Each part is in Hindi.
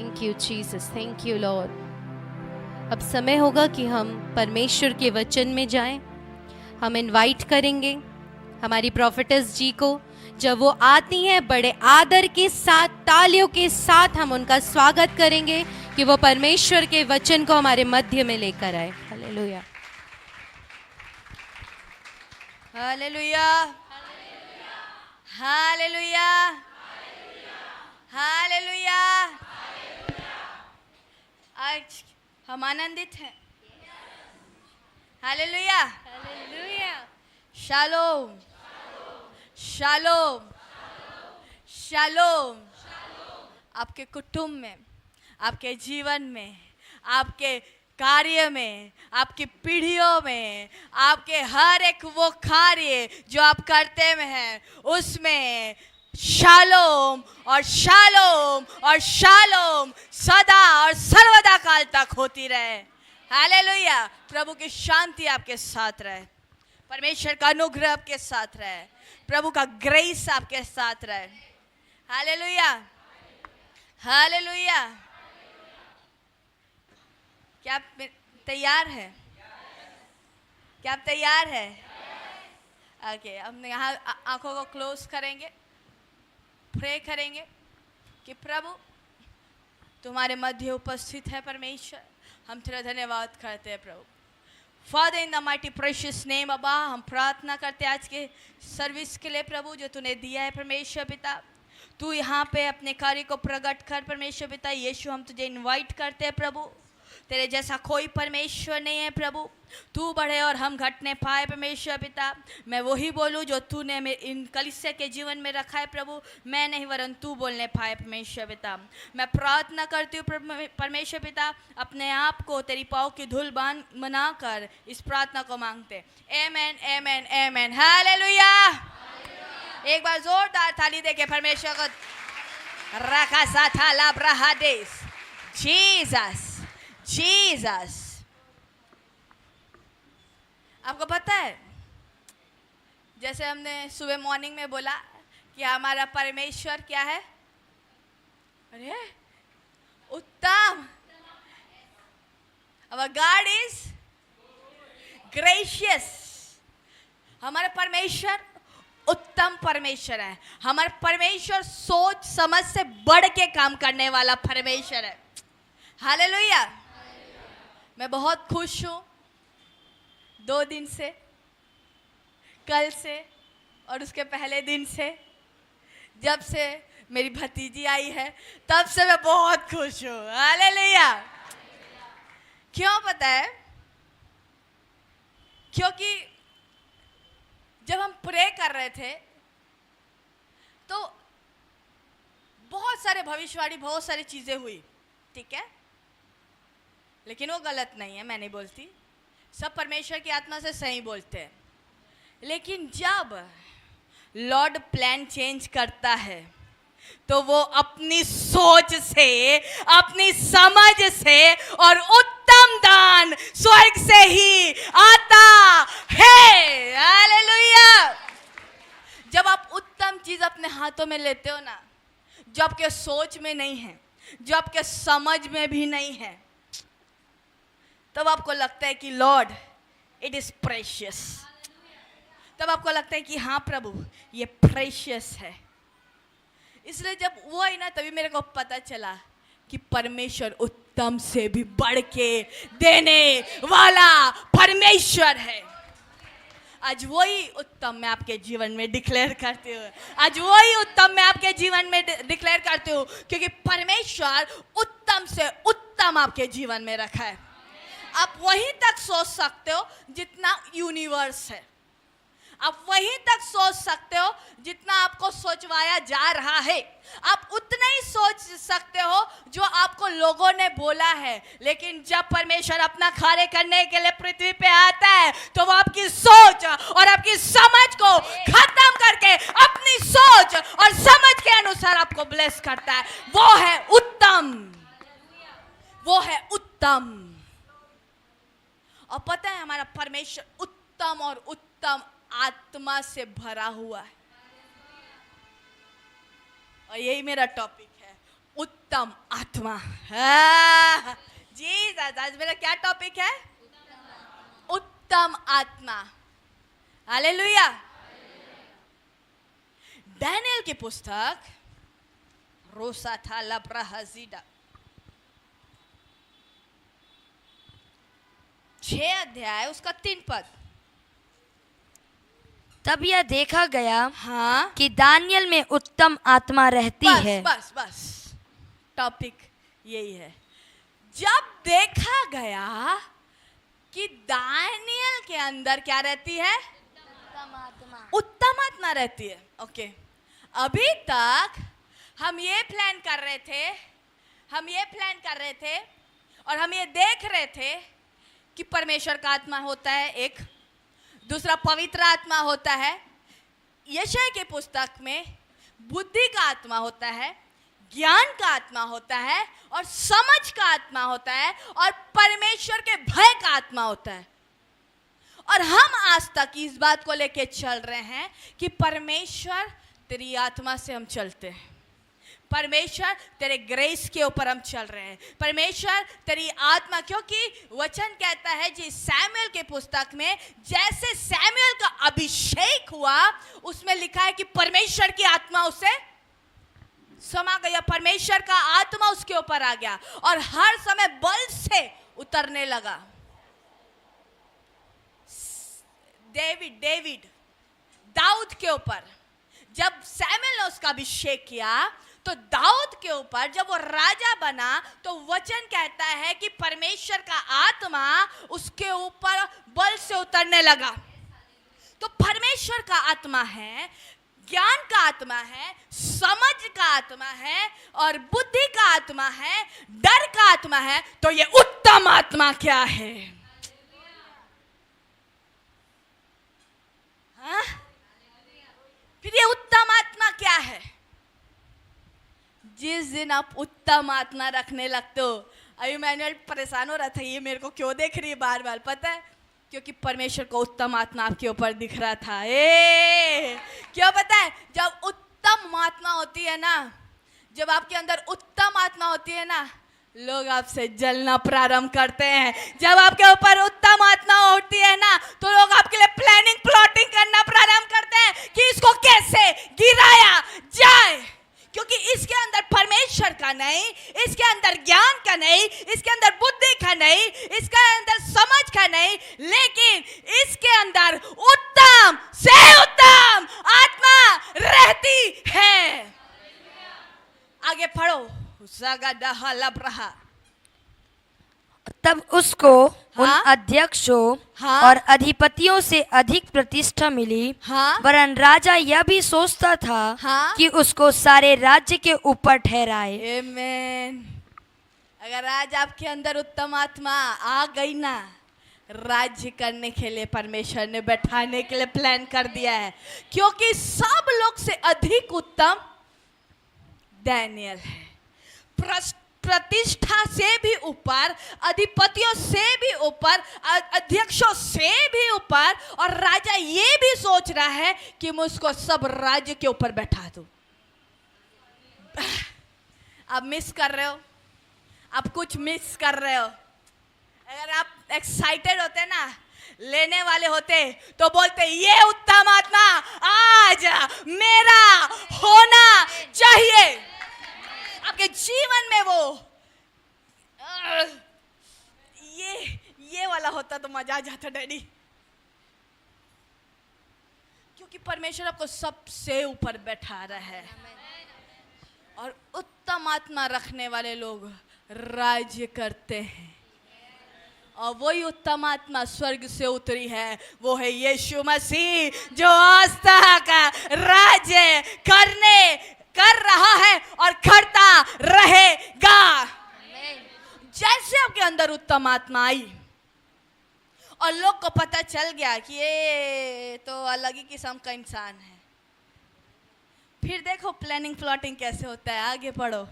Thank you Jesus, thank you Lord. अब समय होगा कि हम परमेश्वर के वचन में जाएं। हम इनवाइट करेंगे हमारी प्रोफेटस जी को। जब वो आती हैं बड़े आदर के साथ, तालियों के साथ हम उनका स्वागत करेंगे कि वो परमेश्वर के वचन को हमारे मध्य में लेकर आए। Hallelujah, hallelujah, hallelujah, hallelujah. आज हम आनंदित हैं। Hallelujah, hallelujah, shalom, shalom, shalom. आपके कुटुंब में, आपके जीवन में, आपके कार्य में, आपकी पीढ़ियों में, आपके हर एक वो कार्य जो आप करते में हैं, उसमें शालोम और शालोम और शालोम सदा और सर्वदा काल तक होती रहे। हालेलुया। प्रभु की शांति आपके साथ रहे, परमेश्वर का अनुग्रह आपके साथ रहे, प्रभु का ग्रेस आपके साथ रहे। Hallelujah, hallelujah. क्या आप तैयार हैं? क्या आप तैयार हैं? ओके, हम यहाँ आंखों को क्लोज करेंगे, प्रे करेंगे कि प्रभु तुम्हारे मध्य उपस्थित है परमेश्वर। हम तेरा धन्यवाद करते हैं प्रभु। Father in the mighty precious name अब्बा, हम प्रार्थना करते हैं आज के सर्विस के लिए प्रभु जो तूने दिया है परमेश्वर पिता। तू यहाँ पे अपने कार्य को प्रकट कर परमेश्वर पिता। यीशु हम तुझे इनवाइट करते हैं प्रभु। तेरे जैसा कोई परमेश्वर नहीं है प्रभु। तू बढ़े और हम घटने पाए परमेश्वर पिता। मैं वही बोलूँ जो तूने इन कलीसिया के जीवन में रखा है प्रभु। मैं नहीं वरन तू बोलने पाए परमेश्वर पिता। मैं प्रार्थना करती हूँ परमेश्वर पिता, अपने आप को तेरी पाँव की धूल बनाकर इस प्रार्थना को मांगते। आमेन, आमेन, आमेन। हालेलुया। एक बार जोरदार ताली देके परमेश्वर को रखा साथा लाब्राहादेस। Jesus, Jesus. आपको पता है, जैसे हमने सुबह मॉर्निंग में बोला कि हमारा परमेश्वर क्या है? अरे उत्तम। Our God is gracious। हमारा परमेश्वर उत्तम परमेश्वर है। हमारा परमेश्वर सोच समझ से बढ़ के काम करने वाला परमेश्वर है। हालेलुया। मैं बहुत खुश हूँ 2 दिन से, कल से और उसके पहले दिन से, जब से मेरी भतीजी आई है तब से मैं बहुत खुश हूँ। हालेलुया। क्यों पता है? क्योंकि जब हम प्रे कर रहे थे तो बहुत सारे भविष्यवाणी, बहुत सारी चीज़ें हुई, ठीक है, लेकिन वो गलत नहीं है, मैं नहीं बोलती। सब परमेश्वर की आत्मा से सही बोलते हैं। लेकिन जब लॉर्ड प्लान चेंज करता है तो वो अपनी सोच से, अपनी समझ से और उत्तम दान स्वर्ग से ही आता है। हालेलुया। जब आप उत्तम चीज अपने हाथों में लेते हो ना, जो आपके सोच में नहीं है, जो आपके समझ में भी नहीं है, तब आपको लगता है कि लॉर्ड इट इज प्रेशियस। तब आपको लगता है कि हाँ प्रभु ये प्रेशियस है। इसलिए जब वो आई ना, तभी मेरे को पता चला कि परमेश्वर उत्तम से भी बढ़ के देने वाला परमेश्वर है। आज वही उत्तम मैं आपके जीवन में डिक्लेयर करती हूँ। आज वही उत्तम मैं आपके जीवन में डिक्लेयर करती हूँ, क्योंकि परमेश्वर उत्तम से उत्तम आपके जीवन में रखा है। आप वहीं तक सोच सकते हो जितना यूनिवर्स है। आप वहीं तक सोच सकते हो जितना आपको सोचवाया जा रहा है। आप उतना ही सोच सकते हो जो आपको लोगों ने बोला है। लेकिन जब परमेश्वर अपना कार्य करने के लिए पृथ्वी पे आता है तो वो आपकी सोच और आपकी समझ को खत्म करके अपनी सोच और समझ के अनुसार आपको ब्लेस करता है। वो है उत्तम, वो है उत्तम। और पता है हमारा परमेश्वर उत्तम और उत्तम आत्मा से भरा हुआ है। और यही मेरा टॉपिक है, उत्तम आत्मा। हाँ, जी आज मेरा क्या टॉपिक है? उत्तम आत्मा। हालेलुया। दानियल की पुस्तक रोसा था लब्राहजीडा 6 अध्याय उसका 3 पद। तब यह देखा गया हाँ, कि दानियल में उत्तम आत्मा रहती बस है। बस बस टॉपिक यही है। जब देखा गया कि दानियल के अंदर क्या रहती है? उत्तम आत्मा रहती है। ओके, अभी तक हम ये प्लान कर रहे थे और हम ये देख रहे थे कि परमेश्वर का आत्मा होता है एक, दूसरा पवित्र आत्मा होता है, यशायाह की पुस्तक में बुद्धि का आत्मा होता है, ज्ञान का आत्मा होता है और समझ का आत्मा होता है और परमेश्वर के भय का आत्मा होता है। और हम आज तक इस बात को लेके चल रहे हैं कि परमेश्वर तेरी आत्मा से हम चलते हैं, परमेश्वर तेरे ग्रेस के ऊपर हम चल रहे हैं, परमेश्वर तेरी आत्मा, क्योंकि वचन कहता है जी सैमुएल के पुस्तक में जैसे सैमुएल का अभिषेक हुआ उसमें लिखा है कि परमेश्वर की आत्मा उसे समा गया, परमेश्वर का आत्मा उसके ऊपर आ गया और हर समय बल से उतरने लगा। डेविड दाऊद के ऊपर जब सैमुएल ने उसका अभिषेक किया तो दाऊद के ऊपर जब वो राजा बना तो वचन कहता है कि परमेश्वर का आत्मा उसके ऊपर बल से उतरने लगा। तो परमेश्वर का आत्मा है, ज्ञान का आत्मा है, समझ का आत्मा है और बुद्धि का आत्मा है, डर का आत्मा है। तो ये उत्तम आत्मा क्या है? हाँ? फिर ये उत्तम आत्मा क्या है? जिस दिन आप उत्तम आत्मा रखने लगते हो, अभी मैंने परेशान हो रहा था ये मेरे को क्यों देख रही है बार बार, पता है क्योंकि परमेश्वर को उत्तम आत्मा आपके ऊपर दिख रहा था। क्यों पता है? जब उत्तम आत्मा होती है ना, जब आपके अंदर उत्तम आत्मा होती है ना, लोग आपसे जलना प्रारंभ करते हैं। जब आपके ऊपर उत्तम आत्मा होती है ना तो लोग आपके लिए प्लानिंग प्लॉटिंग करना प्रारंभ करते हैं कि इसको कैसे गिराया जाए, क्योंकि इसके अंदर परमेश्वर का नहीं, इसके अंदर ज्ञान का नहीं, इसके अंदर बुद्धि का नहीं, इसके अंदर समझ का नहीं, लेकिन इसके अंदर उत्तम से उत्तम आत्मा रहती है। आगे पढ़ो। तब उसको उन हाँ? अध्यक्षों हाँ? और अधिपतियों से अधिक प्रतिष्ठा मिली। हाँ? वरन राजा यह भी सोचता था हाँ? कि उसको सारे राज्य के ऊपर ठहराए। आमीन। अगर आज आपके अंदर उत्तम आत्मा आ गई ना, राज्य करने के लिए परमेश्वर ने बैठाने के लिए प्लान कर दिया है, क्योंकि सब लोग से अधिक उत्तम दानियल है। प्रतिष्ठा से भी ऊपर, अधिपतियों से भी ऊपर, अध्यक्षों से भी ऊपर, और राजा ये भी सोच रहा है कि मैं उसको सब राज्य के ऊपर बैठा दूं। आप मिस कर रहे हो, आप कुछ मिस कर रहे हो। अगर आप एक्साइटेड होते ना, लेने वाले होते तो बोलते ये उत्तम आत्मा आज मेरा होना चाहिए। आपके जीवन में वो ये वाला होता तो मजा आ जाता डैडी, क्योंकि परमेश्वर आपको सबसे ऊपर बैठा रहा है और उत्तम आत्मा रखने वाले लोग राज्य करते हैं। और वही उत्तम आत्मा स्वर्ग से उतरी है, वो है यीशु मसीह, जो आज तक राज्य कर रहा है और करता रहेगा। जैसे आपके अंदर उत्तम आत्मा आई और लोग को पता चल गया कि ये तो अलग ही किस्म का इंसान है, फिर देखो प्लानिंग प्लॉटिंग कैसे होता है। आगे पढ़ो।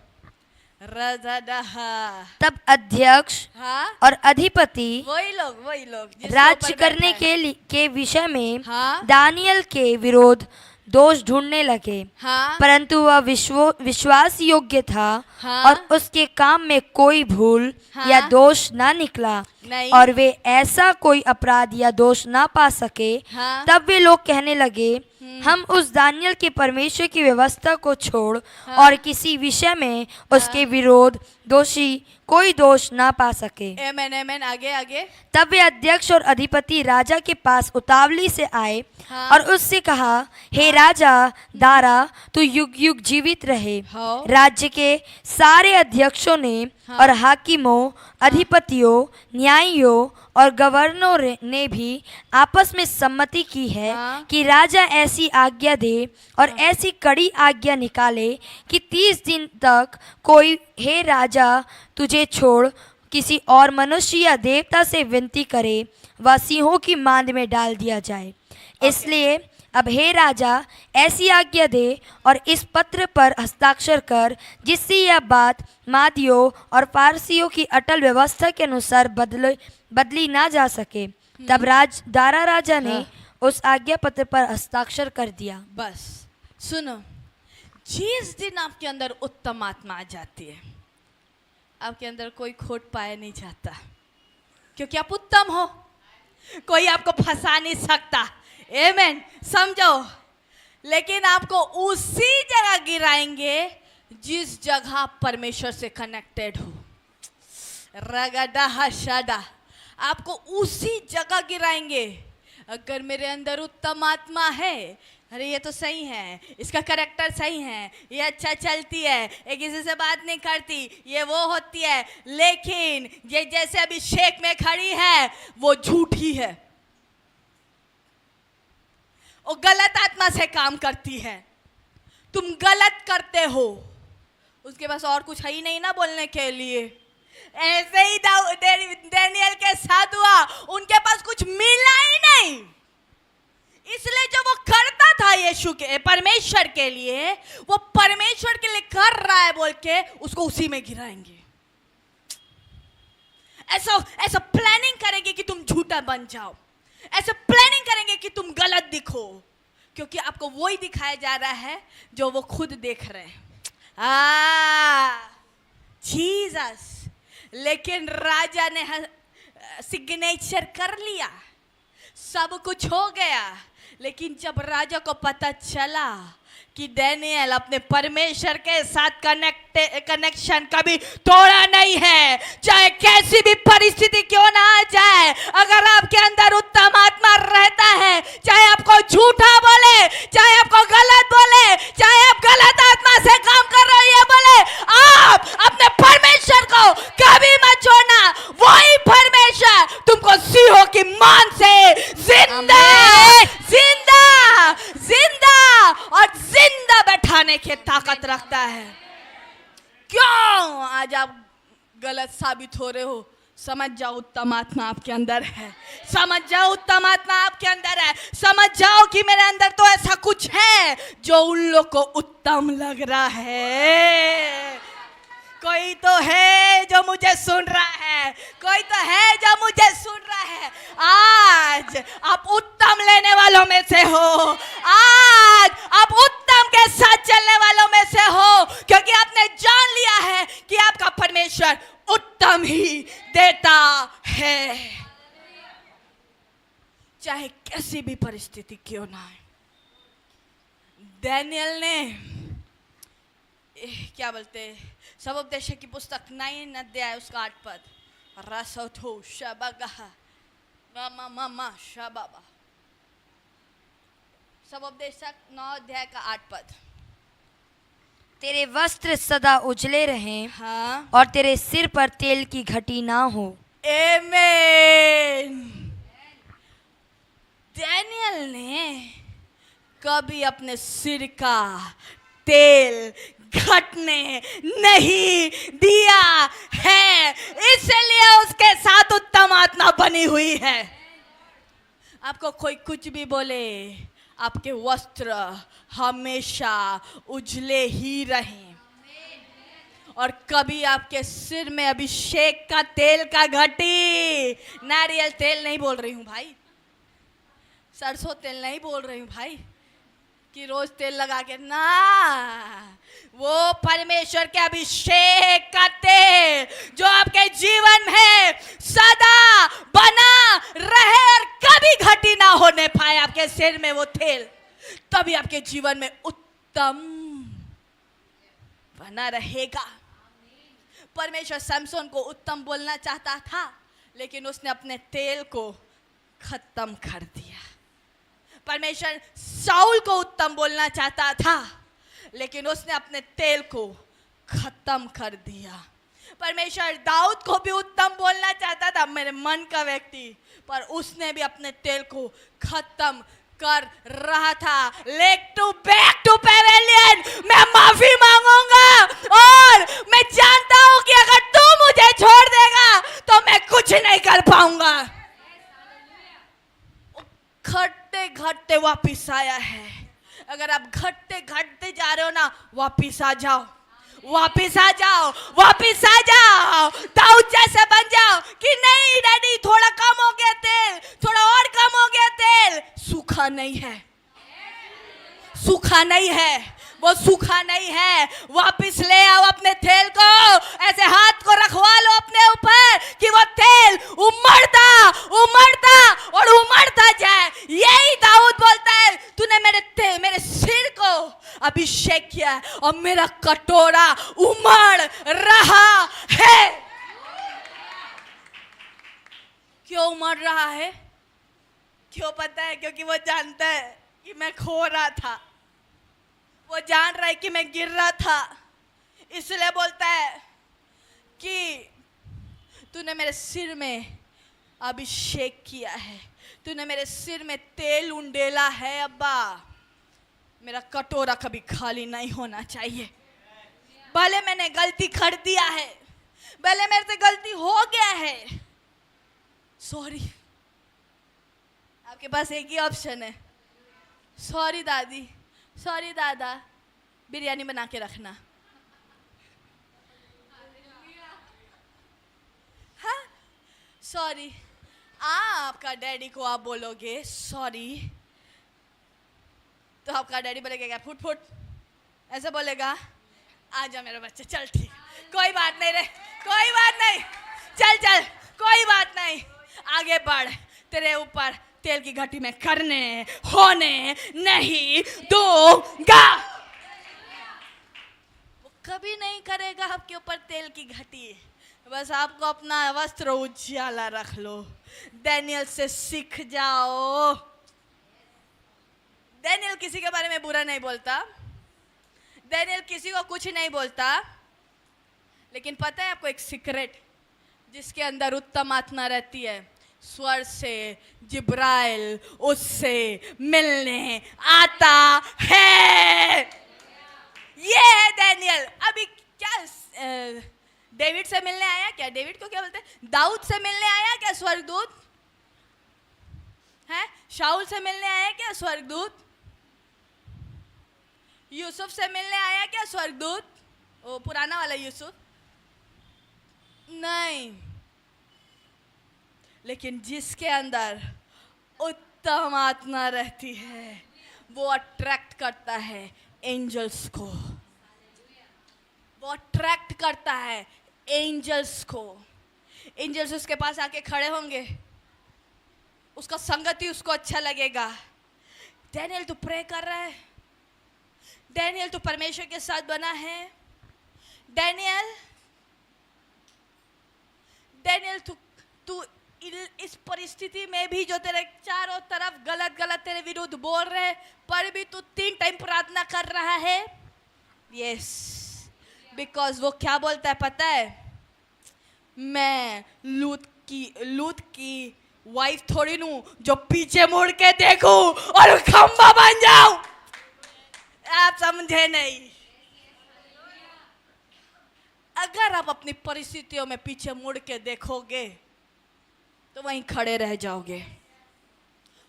तब अध्यक्ष हाँ? और अधिपति वही लोग जिसके राज्य ऊपर करने बैठा है। के विषय में हाँ? दानियल के विरोध दोष ढूंढने लगे, हाँ परंतु वह विश्वास योग्य था हाँ। और उसके काम में कोई भूल हाँ। या दोष ना निकला, नहीं। और वे ऐसा कोई अपराध या दोष ना पा सके। हाँ। तब वे लोग कहने लगे, हम उस दानियल के परमेश्वर की व्यवस्था को छोड़ और किसी विषय में उसके विरोध दोषी कोई दोष ना पा सके। आमेन आमेन। आगे आगे। तब वे अध्यक्ष और अधिपति राजा के पास उतावली से आए हाँ। और उससे कहा, हे राजा दारा, तू युग युग जीवित रहे। हाँ। राज्य के सारे अध्यक्षों ने और हाकिमों, अधिपतियों, न्यायियों और गवर्नरों ने भी आपस में सम्मति की है हाँ। कि राजा ऐसी आज्ञा दे और ऐसी कड़ी आज्ञा निकाले कि 30 दिन तक कोई, हे राजा, तुझे छोड़ किसी और मनुष्य या देवता से विनती करे, वह सिंहों की मांद में डाल दिया जाए। इसलिए अब हे राजा, ऐसी आज्ञा दे और इस पत्र पर हस्ताक्षर कर, जिससे यह बात मादियों और पारसियों की अटल व्यवस्था के अनुसार बदली ना जा सके। तब दारा राजा ने उस आज्ञा पत्र पर हस्ताक्षर कर दिया। बस सुनो, जिस दिन आपके अंदर उत्तम आत्मा आ जाती है, आपके अंदर कोई खोट पाया नहीं जाता, क्योंकि आप उत्तम हो। कोई आपको फंसा नहीं सकता। आमेन। समझो। लेकिन आपको उसी जगह गिराएंगे जिस जगह परमेश्वर से कनेक्टेड हो। रगड़ा हशाडा, आपको उसी जगह गिराएंगे। अगर मेरे अंदर उत्तम आत्मा है, अरे ये तो सही है, इसका कैरेक्टर सही है, ये अच्छा चलती है, ये किसी से बात नहीं करती, ये वो होती है, लेकिन ये जैसे अभिषेक में खड़ी है वो झूठी है, वो गलत आत्मा से काम करती है, तुम गलत करते हो, उसके पास और कुछ है ही नहीं ना बोलने के लिए। ऐसे ही दानियल के साथ हुआ, उनके पास कुछ मिला ही नहीं, इसलिए जो वो करता था यीशु के परमेश्वर के लिए, वो परमेश्वर के लिए कर रहा है बोल के उसको उसी में गिराएंगे। ऐसा प्लानिंग करेंगे कि तुम झूठा बन जाओ, ऐसे प्लानिंग करेंगे कि तुम गलत दिखो, क्योंकि आपको वही दिखाया जा रहा है जो वो खुद देख रहे हैं। जीसस। लेकिन राजा ने सिग्नेचर कर लिया, सब कुछ हो गया, लेकिन जब राजा को पता चला कि डैनियल अपने परमेश्वर के साथ कनेक्शन कभी तोड़ा नहीं है, चाहे कैसी भी परिस्थिति क्यों ना आ जाए, अगर आपके अंदर उत्तम आत्मा रहता है, चाहे आपको झूठा बोले, चाहे आपको गलत बोले, चाहे आप गलत आत्मा से काम कर रहे हो ये बोले, आप अपने परमेश्वर को कभी मत छोड़ना। वही परमेश्वर तुमको सिंहों की मान से जिंदा जिंदा जिंदा और जिंदा बैठाने की ताकत रखता है। क्यों आज आप गलत साबित हो रहे हो? समझ जाओ उत्तम आत्मा आपके अंदर है, समझ जाओ उत्तम आत्मा आपके अंदर है, समझ जाओ कि मेरे अंदर तो ऐसा कुछ है जो उन लोग को उत्तम लग रहा है। कोई तो है जो मुझे सुन रहा है, कोई तो है जो मुझे सुन रहा है। आज आप उत्तम लेने वालों में से हो, आज आप उत्तम के साथ चलने वालों में से हो, क्योंकि आपने जान लिया है कि आपका परमेश्वर उत्तम ही देता है, चाहे कैसी भी परिस्थिति क्यों ना आए। डैनियल ने क्या बोलते, सबोपदेश की पुस्तक 9 अध्याय उसका 8 पद, रसोथो शबगह मामा मामा शबाबा, सबोपदेशक 9 अध्याय का 8 पद। तेरे वस्त्र सदा उजले रहें, हाँ, और तेरे सिर पर तेल की घटी ना हो। आमीन। डैनियल ने कभी अपने सिर का तेल घटने नहीं दिया है, इसलिए उसके साथ उत्तम आत्मा बनी हुई है। आपको कोई कुछ भी बोले, आपके वस्त्र हमेशा उजले ही रहें, और कभी आपके सिर में अभिषेक का तेल का घटी, नारियल तेल नहीं बोल रही हूँ भाई, सरसों तेल नहीं बोल रही हूँ भाई, कि रोज तेल लगा के ना, वो परमेश्वर के अभिषेक का तेल जो आपके जीवन में सदा बना रहे और कभी घटी ना होने पाए आपके सिर में वो तेल, तभी आपके जीवन में उत्तम बना रहेगा। परमेश्वर सैमसन को उत्तम बोलना चाहता था, लेकिन उसने अपने तेल को खत्म कर दिया। परमेश्वर शाऊल को उत्तम बोलना चाहता था, लेकिन उसने अपने तेल को खत्म कर दिया। परमेश्वर दाऊद को भी उत्तम बोलना चाहता था, मेरे मन का व्यक्ति, पर उसने भी अपने तेल को खत्म कर रहा था। बैक टू पेवेलियन, मैं माफी मांगूंगा और मैं जानता हूं कि अगर तू मुझे छोड़ देगा तो मैं कुछ नहीं कर पाऊंगा। घटते घटते वापिस आया है। अगर आप घटते घटते जा रहे हो ना, वापिस आ जाओ, वापिस आ जाओ, वापिस आ जाओ। दाऊद जैसे बन जाओ कि नहीं डैडी थोड़ा कम हो गया तेल, थोड़ा और कम हो गया तेल। सूखा नहीं है, सूखा नहीं है, वो सूखा नहीं है। वापिस ले आओ अपने तेल को, ऐसे हाथ को रखवा लो अपने ऊपर कि वो तेल उमड़ता उमड़ता और उमड़ता जाए। यही दाऊद बोलता है, तूने मेरे सिर को अभिषेक किया और मेरा कटोरा उमड़ रहा है। क्यों उमड़ रहा है? क्यों पता है? क्योंकि वो जानता है कि मैं खो रहा था, वो जान रहा है कि मैं गिर रहा था, इसलिए बोलता है कि तूने मेरे सिर में अभिषेक किया है, तूने मेरे सिर में तेल उंडेला है अब्बा, मेरा कटोरा कभी खाली नहीं होना चाहिए। भले मैंने गलती कर दिया है, भले मेरे से गलती हो गया है, सॉरी। आपके पास एक ही ऑप्शन है, सॉरी दादी, सॉरी दादा, बिरयानी बना के रखना। हाँ, सॉरी। आपका डैडी को आप बोलोगे सॉरी, तो आपका डैडी बोलेगा क्या? फुट फुट ऐसे बोलेगा, आजा मेरा बच्चा, चल ठीक, कोई बात नहीं रे, कोई बात नहीं, चल चल, कोई बात नहीं, आगे बढ़, तेरे ऊपर तेल की घटी में करने होने नहीं दूंगा। वो कभी नहीं करेगा आपके ऊपर तेल की घटी। बस आपको अपना वस्त्र उजाला रख लो। डैनियल से सीख जाओ। डैनियल किसी के बारे में बुरा नहीं बोलता, डैनियल किसी को कुछ नहीं बोलता, लेकिन पता है आपको एक सीक्रेट जिसके अंदर उत्तम आत्मा रहती है? स्वर से जिब्राइल उससे मिलने आता है। ये है डैनियल। अभी क्या डेविड से मिलने आया क्या? डेविड को क्या बोलते हैं? दाऊद से मिलने आया क्या स्वर्गदूत? है? शाऊल से मिलने आया क्या स्वर्गदूत? यूसुफ से मिलने आया क्या स्वर्गदूत? वो पुराना वाला यूसुफ नहीं, लेकिन जिसके अंदर उत्तम आत्मा रहती है वो अट्रैक्ट करता है एंजल्स को, वो अट्रैक्ट करता है एंजल्स को। एंजल्स उसके पास आके खड़े होंगे, उसका संगति उसको अच्छा लगेगा। डैनियल तू प्रे कर रहा है, डैनियल तू परमेश्वर के साथ बना है, डैनियल तू इस परिस्थिति में भी जो तेरे चारों तरफ गलत गलत तेरे विरुद्ध बोल रहे, पर भी तू 3 टाइम प्रार्थना कर रहा है। यस, बिकॉज वो क्या बोलता है पता है? मैं लूत की वाइफ थोड़ी नू जो पीछे मुड़ के देखूं और खंबा बन जाऊं। आप समझे नहीं? अगर आप अपनी परिस्थितियों में पीछे मुड़ के देखोगे तो वहीं खड़े रह जाओगे,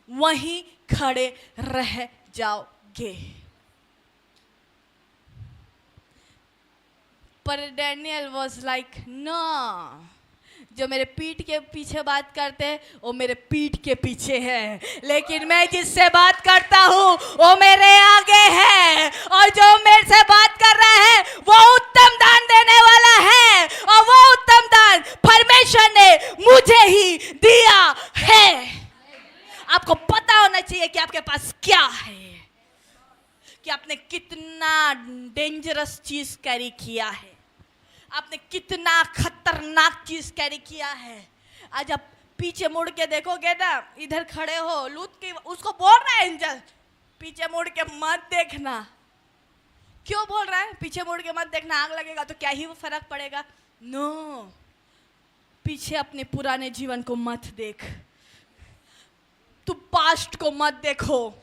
वहीं खड़े रह जाओगे। पर डैनियल वाज लाइक नो, जो मेरे पीठ के पीछे बात करते हैं वो मेरे पीठ के पीछे है, लेकिन मैं जिससे बात करता हूँ वो मेरे आगे है, और जो मेरे से बात कर रहा है वो उत्तम दान देने वाला है, और वो उत्तम दान परमेश्वर ने मुझे ही दिया है। आपको पता होना चाहिए कि आपके पास क्या है, कि आपने कितना डेंजरस चीज कैरी किया है, आपने कितना खतरनाक चीज कैरी किया है। आज आप पीछे मुड़ के देखोगे ना, इधर खड़े हो, लूत की उसको बोल रहा है एंजल, पीछे मुड़ के मत देखना। क्यों बोल रहा है पीछे मुड़ के मत देखना? आग लगेगा तो क्या ही वो फर्क पड़ेगा? नो, पीछे अपने पुराने जीवन को मत देख, तुम पास्ट को मत देखो,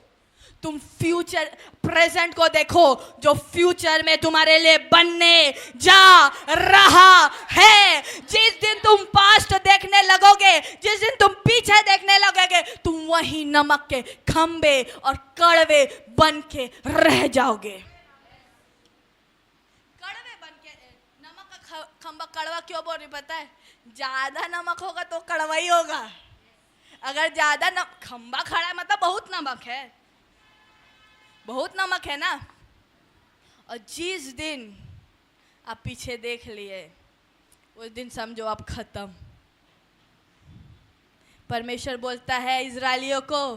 तुम फ्यूचर प्रेजेंट को देखो, जो फ्यूचर में तुम्हारे लिए बनने जा रहा है। जिस दिन तुम पास्ट देखने लगोगे, जिस दिन तुम पीछे देखने लगोगे, तुम वही नमक के खंबे और कड़वे बन के रह जाओगे। कड़वे बन के, नमक का खंबा कड़वा क्यों बोल रही पता है? ज्यादा नमक होगा तो कड़वा ही होगा। अगर ज्यादा खंबा खड़ा है मतलब बहुत नमक है, बहुत नमक है ना। और जिस दिन आप पीछे देख लिए उस दिन समझो आप खत्म। परमेश्वर बोलता है इजरायलियों को,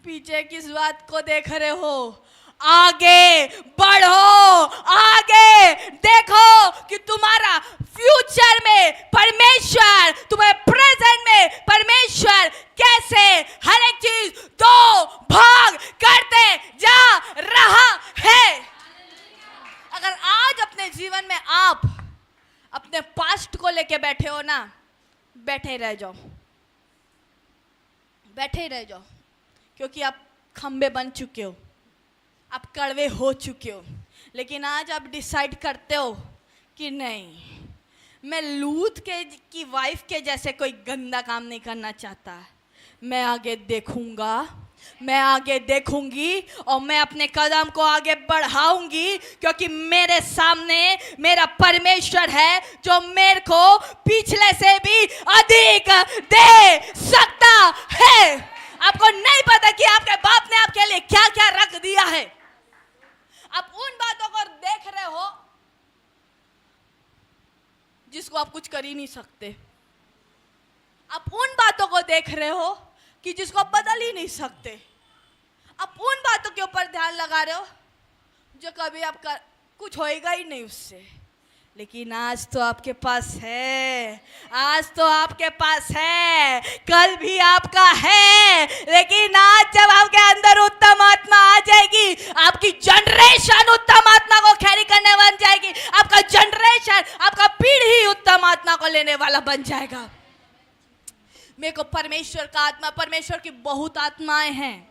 पीछे किस बात को देख रहे हो? आगे बढ़ो, आगे देखो कि तुम्हारा फ्यूचर में परमेश्वर, तुम्हारे प्रेजेंट में परमेश्वर कैसे हर एक चीज दो भाग करते जा रहा है। अगर आज अपने जीवन में आप अपने पास्ट को लेके बैठे हो ना, बैठे रह जाओ, बैठे रह जाओ, क्योंकि आप खंबे बन चुके हो, आप कड़वे हो चुके हो। लेकिन आज आप डिसाइड करते हो कि नहीं, मैं लूत की वाइफ के जैसे कोई गंदा काम नहीं करना चाहता। मैं आगे देखूंगा, मैं आगे देखूंगी और मैं अपने कदम को आगे बढ़ाऊंगी, क्योंकि मेरे सामने मेरा परमेश्वर है जो मेरे को पिछले से भी अधिक दे सकता है। आपको नहीं पता कि आपके बाप ने आपके लिए क्या क्या रख दिया है। आप उन बातों को देख रहे हो जिसको आप कुछ कर ही नहीं सकते। आप उन बातों को देख रहे हो कि जिसको आप बदल ही नहीं सकते। आप उन बातों के ऊपर ध्यान लगा रहे हो जो कभी आपका कुछ होएगा ही नहीं उससे। लेकिन आज तो आपके पास है, आज तो आपके पास है, कल भी आपका है। लेकिन आज जब आपके अंदर उत्तम आत्मा आ जाएगी, आपकी जनरेशन उत्तम आत्मा को कैरी करने बन जाएगी। आपका जनरेशन, आपका पीढ़ी उत्तम आत्मा को लेने वाला बन जाएगा। मेरे को परमेश्वर का आत्मा, परमेश्वर की बहुत आत्माएं हैं,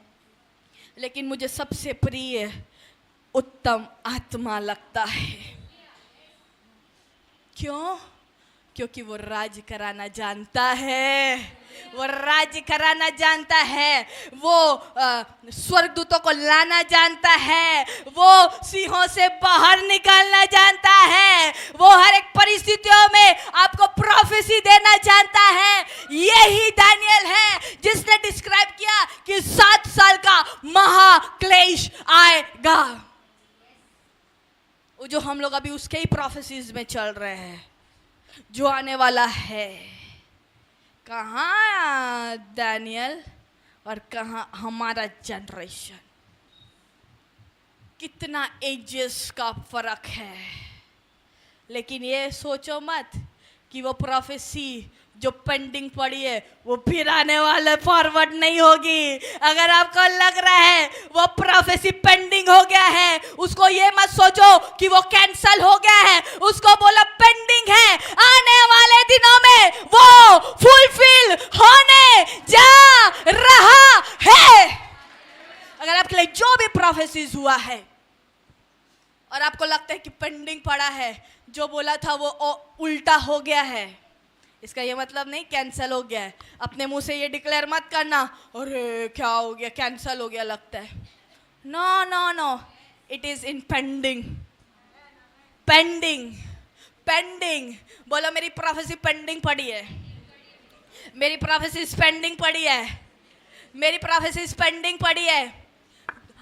लेकिन मुझे सबसे प्रिय उत्तम आत्मा लगता है। क्यों? क्योंकि वो राज कराना जानता है, वो राज कराना जानता है, वो स्वर्गदूतों को लाना जानता है, वो सिंहों से बाहर निकालना जानता है, वो हर एक परिस्थितियों में आपको प्रोफेसी देना जानता है। यही दानियल है जिसने डिस्क्राइब किया कि 7 साल का महाक्लेश आएगा। वो जो हम लोग अभी उसके ही प्रोफेसीज में चल रहे हैं, जो आने वाला है। कहाँ दानियल और कहाँ हमारा जनरेशन? कितना एजेस का फर्क है। लेकिन ये सोचो मत कि वो प्रोफेसी जो पेंडिंग पड़ी है वो फिर आने वाले फॉरवर्ड नहीं होगी। अगर आपको लग रहा है वो प्रोफेसी पेंडिंग हो गया है, उसको ये मत सोचो कि वो कैंसल हो गया है, उसको बोलो पेंडिंग है, आने वाले दिनों में वो फुलफिल होने जा रहा है। अगर आपके लिए जो भी प्रोफेसीज हुआ है और आपको लगता है कि पेंडिंग पड़ा है, जो बोला था वो उल्टा हो गया है, इसका ये मतलब नहीं कैंसिल हो गया है। अपने मुंह से ये डिक्लेयर मत करना, अरे क्या हो गया, कैंसिल हो गया लगता है। No no no, it is in pending, pending, pending, बोलो मेरी प्रोफेसी पेंडिंग पड़ी है, मेरी प्रोफेसी पेंडिंग पड़ी है, मेरी प्रोफेसी पेंडिंग पड़ी है।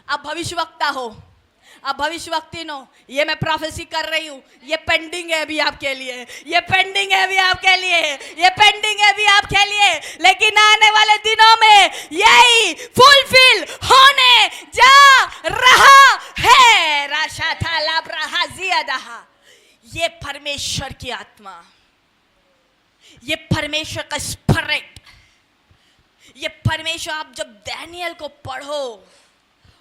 अब भविष्यवक्ता हो, अब भविष्यवक्तिन हो, ये मैं प्रोफेसी कर रही हूँ, ये पेंडिंग है अभी आपके लिए, ये पेंडिंग है अभी आपके लिए, ये पेंडिंग है अभी आपके लिए, लेकिन आने वाले दिनों में यही फुलफिल होने जा रहा है। राशा था लाब्रहा जियादहा। ये परमेश्वर की आत्मा, ये परमेश्वर का स्पिरिट, ये परमेश्वर। आप जब दानियल को पढ़ो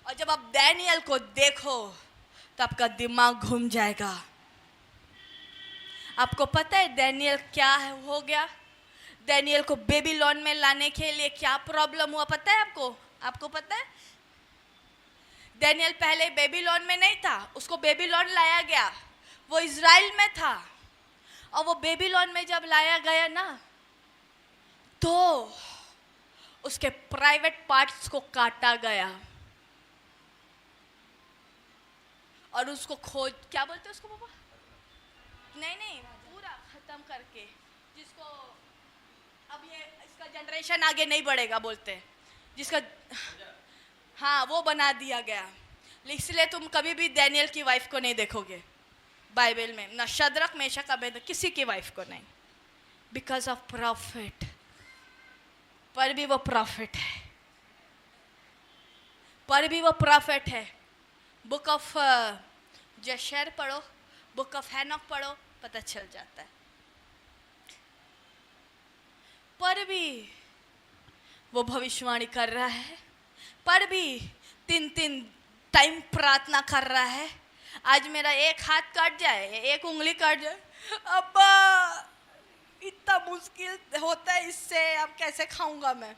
और जब आप दानियल को देखो तो आपका दिमाग घूम जाएगा। आपको पता है दानियल क्या हो गया? दानियल को बेबीलोन में लाने के लिए क्या प्रॉब्लम हुआ पता है आपको? आपको पता है? दानियल पहले बेबीलोन में नहीं था, उसको बेबीलोन लाया गया, वो इज़राइल में था। और वो बेबीलोन में जब लाया गया ना, तो उसके प्राइवेट पार्ट्स को काटा गया और उसको खोज, क्या बोलते हैं उसको पापा? नहीं, पूरा खत्म करके, जिसको अब ये इसका जनरेशन आगे नहीं बढ़ेगा बोलते हैं, जिसका, हाँ, वो बना दिया गया। इसलिए तुम कभी भी दानियल की वाइफ को नहीं देखोगे बाइबल में, ना शद्रक मेशक अबेदनगो, किसी की वाइफ को नहीं, बिकॉज ऑफ प्रॉफिट। पर भी वो प्रॉफिट है, पर भी वो प्रॉफिट है। बुक ऑफ जशर पढ़ो, बुक ऑफ हैनॉक पढ़ो, पता चल जाता है। पर भी वो भविष्यवाणी कर रहा है, पर भी 3 टाइम प्रार्थना कर रहा है। आज मेरा एक हाथ कट जाए, एक उंगली कट जाए, अब्बा इतना मुश्किल होता है, इससे अब कैसे खाऊंगा मैं?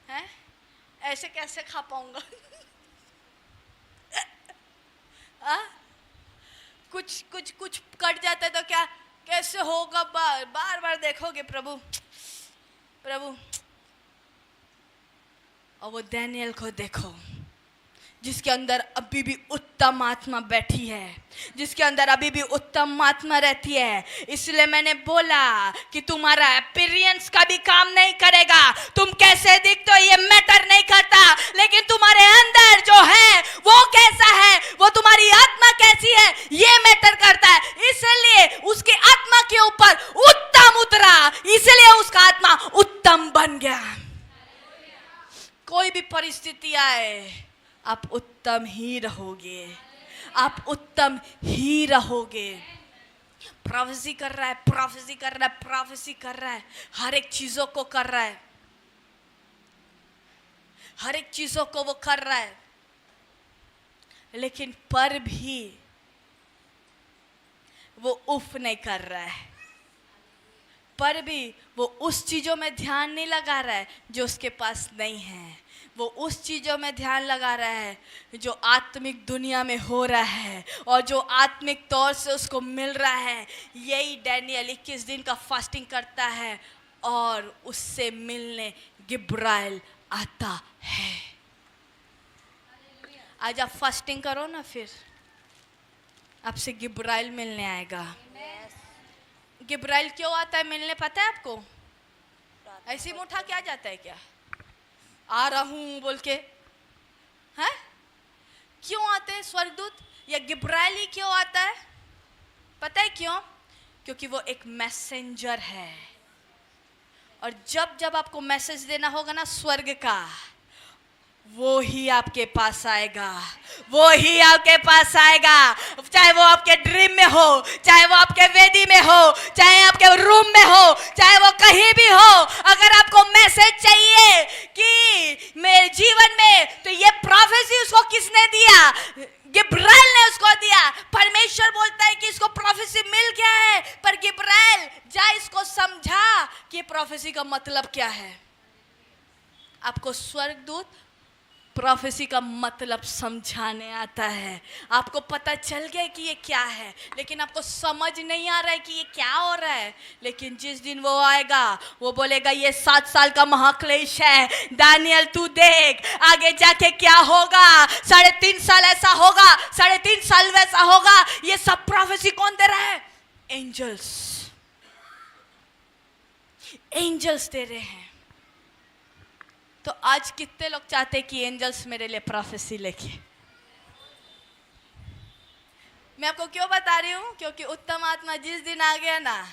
हैं? ऐसे कैसे खा पाऊंगा? कुछ कट जाता है तो क्या कैसे होगा? बार बार देखोगे प्रभु प्रभु। और वो दानियल को देखो, जिसके अंदर अभी भी उत्तम आत्मा बैठी है, जिसके अंदर अभी भी उत्तम आत्मा रहती है। इसलिए मैंने बोला कि तुम्हारा अपीयरेंस का भी काम नहीं करेगा, तुम कैसे दिखते हो ये मैटर नहीं करता, लेकिन तुम्हारे अंदर जो है वो कैसा है, वो तुम्हारी आत्मा कैसी है, ये मैटर करता है। इसलिए उसकी आत्मा के ऊपर उत्तम उतरा, इसलिए उसका आत्मा उत्तम बन गया। कोई भी परिस्थिति आए, आप उत्तम ही रहोगे, आप उत्तम ही रहोगे। प्रोफेसी कर रहा है, प्रोफेसी कर रहा है, प्रोफेसी कर रहा है, हर एक चीजों को कर रहा है, हर एक चीजों को वो कर रहा है, लेकिन पर भी वो उफ नहीं कर रहा है, पर भी वो उस चीजों में ध्यान नहीं लगा रहा है जो उसके पास नहीं है। वो उस चीज़ों में ध्यान लगा रहा है जो आत्मिक दुनिया में हो रहा है और जो आत्मिक तौर से उसको मिल रहा है। यही डैनियल 21 दिन का फास्टिंग करता है और उससे मिलने गिब्राइल आता है। आज आप फास्टिंग करो ना, फिर आपसे गिब्राइल मिलने आएगा। गिब्राइल क्यों आता है मिलने, पता है आपको? ऐसे ही मुठा क्या जाता है क्या? आ रहा हूँ बोल के, हैं? क्यों आते हैं स्वर्गदूत? या गिब्राइल ही क्यों आता है? पता है क्यों? क्योंकि वो एक मैसेंजर है, और जब जब आपको मैसेज देना होगा ना स्वर्ग का, वो ही आपके पास आएगा, वो ही आपके पास आएगा। चाहे वो आपके ड्रीम में हो, चाहे वो आपके वेदी में हो, चाहे आपके रूम में हो, चाहे वो कहीं भी हो, अगर आपको मैसेज चाहिए कि मेरे जीवन में, तो ये प्रोफेसी उसको किसने दिया? गिब्राइल ने उसको दिया। परमेश्वर बोलता है कि इसको प्रोफेसी मिल गया है, पर गिब्राइल जा इसको समझा कि प्रोफेसी का मतलब क्या है। आपको स्वर्गदूत प्रोफेसी का मतलब समझाने आता है। आपको पता चल गया कि ये क्या है, लेकिन आपको समझ नहीं आ रहा है कि ये क्या हो रहा है। लेकिन जिस दिन वो आएगा, वो बोलेगा ये 7 साल का महाक्लेश है, दानियल तू देख आगे जाके क्या होगा, 3.5 साल ऐसा होगा, 3.5 साल वैसा होगा। ये सब प्रोफेसी कौन दे रहा है? एंजल्स दे रहे हैं। तो आज कितने लोग चाहते हैं कि एंजल्स मेरे लिए प्रोफेसी लेके? मैं आपको क्यों बता रही हूँ? क्योंकि उत्तम आत्मा जिस दिन आ गया ना,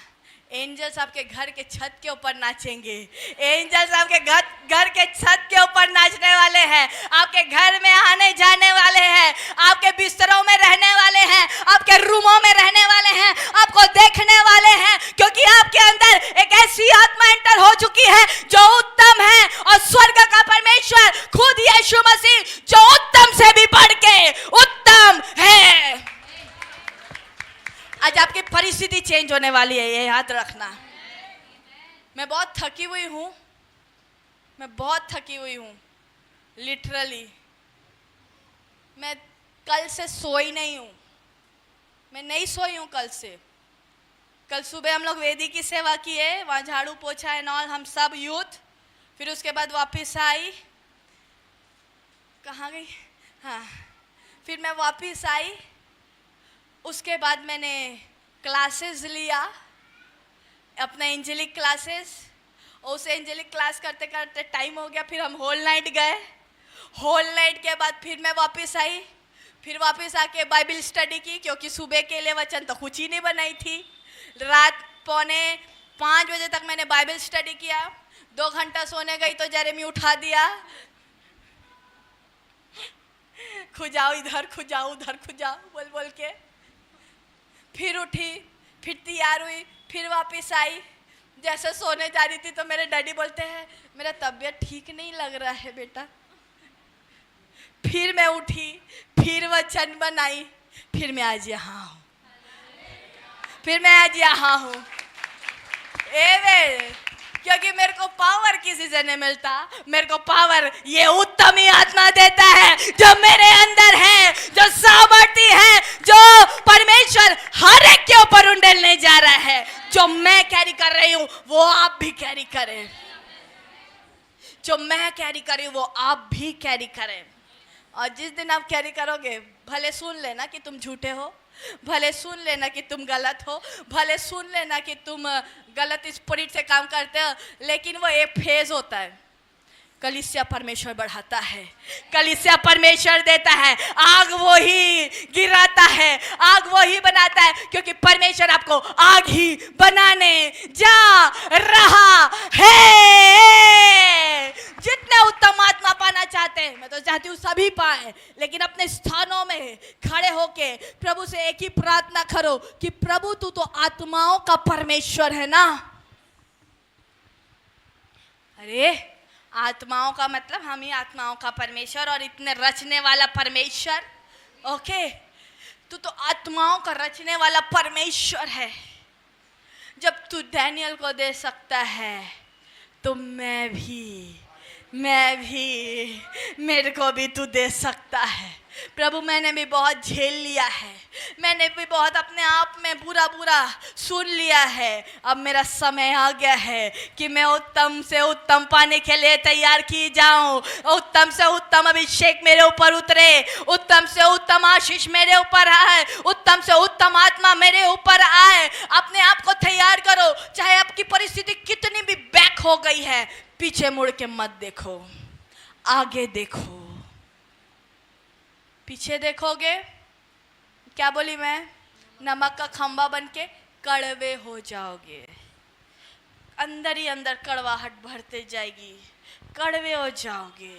एंजल्स आपके घर के छत के ऊपर नाचेंगे। एंजल्स आपके घर के छत के ऊपर नाचने वाले हैं, आपके घर में आने जाने वाले हैं, आपके बिस्तरों में रहने वाले हैं, आपके रूमों में रहने वाले हैं, आपको देखने वाले हैं। क्योंकि आपके अंदर एक ऐसी आत्मा एंटर हो चुकी है जो उत्तम है, और स्वर्ग का परमेश्वर खुद यीशु मसीह जो उत्तम से भी बढ़ के उत्तम है। आज आपकी परिस्थिति चेंज होने वाली है, ये याद रखना। मैं बहुत थकी हुई हूँ, मैं बहुत थकी हुई हूँ, लिटरली। मैं कल से सोई नहीं हूँ, मैं नहीं सोई हूँ कल से। कल सुबह हम लोग वेदी की सेवा किए, वहाँ झाड़ू पोछा है नॉल, हम सब यूथ। फिर उसके बाद वापस आई, कहाँ गई? हाँ, फिर मैं वापस आई। उसके बाद मैंने क्लासेस लिया, अपना एंजेलिक क्लासेस। उस एंजेलिक क्लास करते करते टाइम हो गया, फिर हम होल नाइट गए। होल नाइट के बाद फिर मैं वापस आई, फिर वापस आके बाइबल स्टडी की, क्योंकि सुबह के लिए वचन तो कुछ ही नहीं बनाई थी। रात 4:45 बजे तक मैंने बाइबल स्टडी किया। 2 घंटा सोने गई तो जेरेमी उठा दिया, खुजाओ इधर, खुजाओ उधर, खुजाओ बोल बोल के। फिर उठी, फिर तैयार हुई, फिर वापस आई। जैसे सोने जा रही थी तो मेरे डैडी बोलते हैं मेरा तबीयत ठीक नहीं लग रहा है बेटा। फिर मैं उठी, फिर वचन बनाई, फिर मैं आज यहाँ हूँ, फिर मैं आज यहाँ हूँ। क्योंकि मेरे को पावर किसी से नहीं मिलता, मेरे को पावर ये उत्तम ही आत्मा देता है जो मेरे अंदर है, जो सामर्थ्य है, जो परमेश्वर हर एक के ऊपर उंडेलने जा रहा है। जो मैं कैरी कर रही हूँ वो आप भी कैरी करें, जो मैं कैरी कर रही हूँ वो आप भी कैरी करें। और जिस दिन आप कैरी करोगे, भले सुन लेना कि तुम झूठे हो, भले सुन लेना कि तुम गलत हो, भले सुन लेना कि तुम गलत स्पिरिट से काम करते हो, लेकिन वो एक फेज होता है। कलीसिया परमेश्वर बढ़ाता है, कलीसिया परमेश्वर देता है, आग वो ही गिराता है, आग वो ही बनाता है, क्योंकि परमेश्वर आपको आग ही बनाने जा रहा है। जितने उत्तम आत्मा पाना चाहते हैं, मैं तो चाहती हूँ सभी पाए, लेकिन अपने स्थानों में खड़े होके प्रभु से एक ही प्रार्थना करो कि प्रभु तू तो आत्माओं का परमेश्वर है ना। अरे आत्माओं का मतलब हम ही आत्माओं का परमेश्वर और इतने रचने वाला परमेश्वर। ओके, तू तो आत्माओं का रचने वाला परमेश्वर है। जब तू डैनियल को दे सकता है तो मैं भी मेरे को भी तू दे सकता है। प्रभु मैंने भी बहुत झेल लिया है, मैंने भी बहुत अपने आप में बुरा सुन लिया है। अब मेरा समय आ गया है कि मैं उत्तम से उत्तम पाने के लिए तैयार की जाऊं। उत्तम से उत्तम अभिषेक मेरे ऊपर उतरे, उत्तम से उत्तम आशीष मेरे ऊपर आए, उत्तम से उत्तम आत्मा मेरे ऊपर आए। अपने आप को तैयार करो, चाहे आपकी परिस्थिति कितनी भी बैक हो गई है, पीछे मुड़ के मत देखो, आगे देखो। पीछे देखोगे, क्या बोली मैं? नमक का खंबा बन के कड़वे हो जाओगे, अंदर ही अंदर कड़वाहट भरते जाएगी, कड़वे हो जाओगे।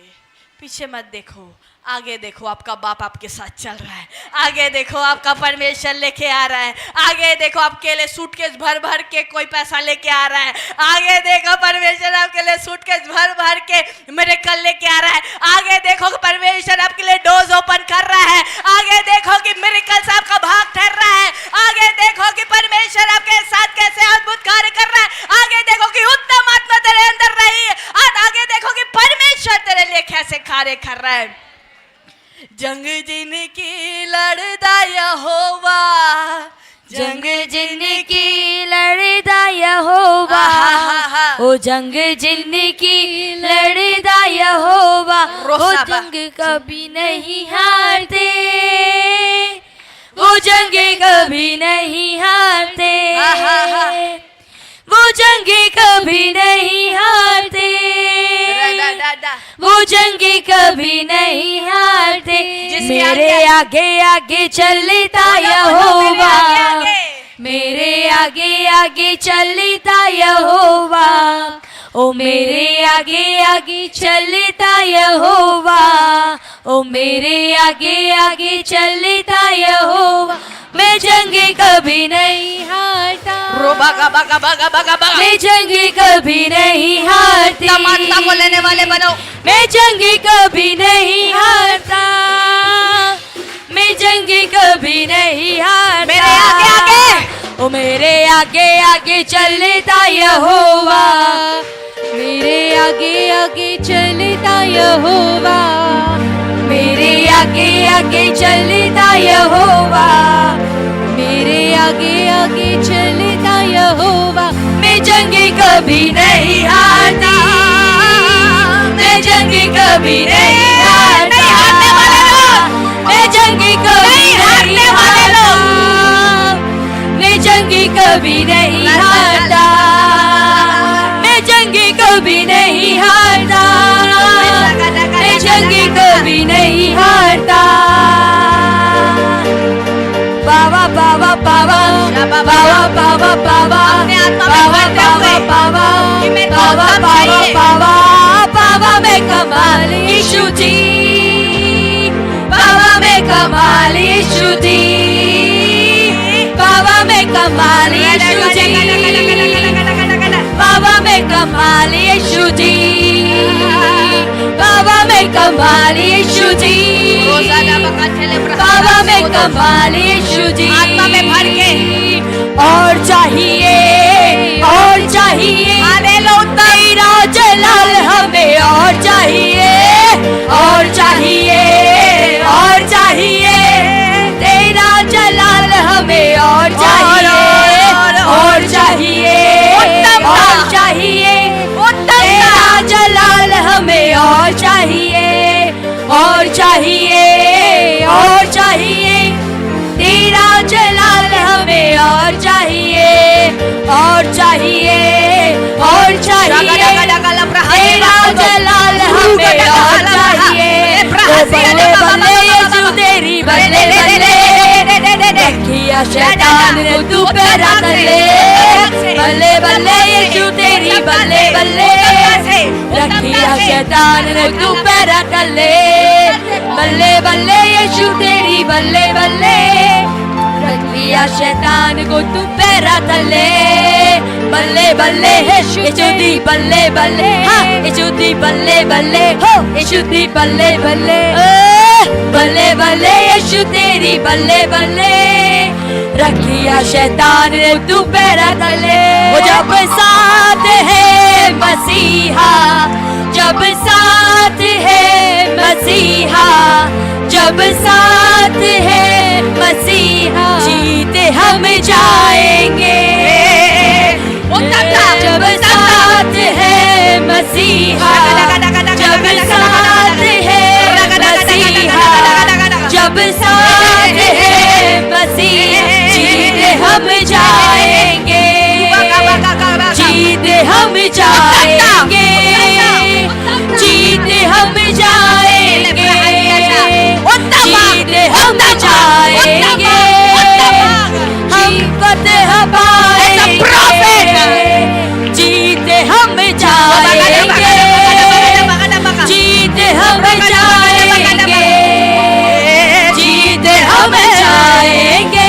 पीछे मत देखो, आगे देखो, आपका बाप आपके साथ चल रहा है। आगे देखो, आपका परमेश्वर लेके आ रहा है। आगे देखो, आपके लिए सूटकेस भर भर के कोई पैसा लेके आ रहा है। आगे देखो, परमेश्वर आपके लिए सूटकेस भर भर के मिरेकल लेके आ रहा है। आगे देखो, परमेश्वर आपके लिए डोज ओपन कर रहा है। आगे देखो कि मिरेकल से आपका भाग ठहर रहा है। आगे देखो कि परमेश्वर आपके साथ कैसे अद्भुत कार्य कर रहा है। आगे देखो कि उत्तम आत्मा तेरे अंदर रही है। और आगे देखो कि परमेश्वर तेरे लिए कैसे कार्य कर रहा है। जंग जिनकी लड़दा यहोवा, जंग जिनकी लड़दा यहोवा, ओ जंग जिनकी लड़दा यहोवा, वो जंग कभी नहीं हारते, वो जंग कभी नहीं हारते, वो जंग कभी नहीं हारते, वो जंग कभी नहीं हारते। मेरे आगे आगे चलता यहोवा, मेरे आगे आगे चलता यहोवा, ओ मेरे आगे आगे चलता यहोवा, ओ मेरे आगे आगे चलता यहोवा, मैं जंग कभी नहीं हारता, मैं जंग कभी नहीं हारती, लेने वाले बनो। मैं जंग कभी नहीं हारता, मैं जंग कभी नहीं हारता। मेरे आगे आगे, ओ मेरे आगे आगे चलता यहोवा, मेरे आगे आगे चलता यहोवा, मेरे आगे आगे चलता यहोवा, मेरे आगे आगे चलता यहोवा, मैं जंग कभी नहीं हारता, मैं जंग कभी नहीं हारता, मैं जंग कभी नहीं हारता, मैं जंग कभी नहीं हारता, मैं जंग कभी नहीं हारता, मैं जंग कभी नहीं हारता। बाबा बाबा बाबा बाबा बाबा बाबा अपने आत्मा में बाबा भरते बाबा हुए बाबा कि मेरे को बाबा सब बाबा चाहिए। बाबा बाबा में कमाल यीशु जी, बाबा में कमाल यीशु जी, बाबा में कमाल यीशु जी, बाबा में कमाल यीशु जी, बाबा में कमाल यीशु जी, बाबा में कमाल यीशु जी, आत्मा में भर के और चाहिए तेरा जलाल हमें, और चाहिए तेरा जलाल हमें, और चाहिए तेरा जलाल हमें, और चाहिए तेरा जलाल हमें, और चाहिए तेरा जलाल हमें, और चाहिए। बल्ले बल्ले यीशु तेरी बल्ले बल्ले, रखिया शैतान ने तू पैरा तले, बल्ले बल्ले यीशु तेरी बल्ले बल्ले, रखिया शैतान ने तू पैरा तले, बल्ले बल्ले यीशु तेरी बल्ले बल्ले, रखिया शैतान को तू पैरा तले, बल्ले बल्ले यीशु दी बल्ले बल्ले, यीशु दी बल्ले बल्ले, यीशु दी बल्ले बल्ले, बल्ले बल्ले यीशु तेरी बल्ले बल्ले, रखिया शैतान ने तू पैरा तले। वो जब साथ है मसीहा, जब साथ है मसीहा, जब साथ है मसीहा, जीते हम जाएंगे, जब साथ है मसीहा, जब साथ है मसीहा, जब साथ है मसीहा, जीते हम जाएंगे, जीते हम जाएंगे, जीते हम जाएंगे, जीते हम जाएंगे, हम फतह पाएंगे, जीते हम जाएंगे, जीते हम जाएंगे, जीते हम जाएंगे,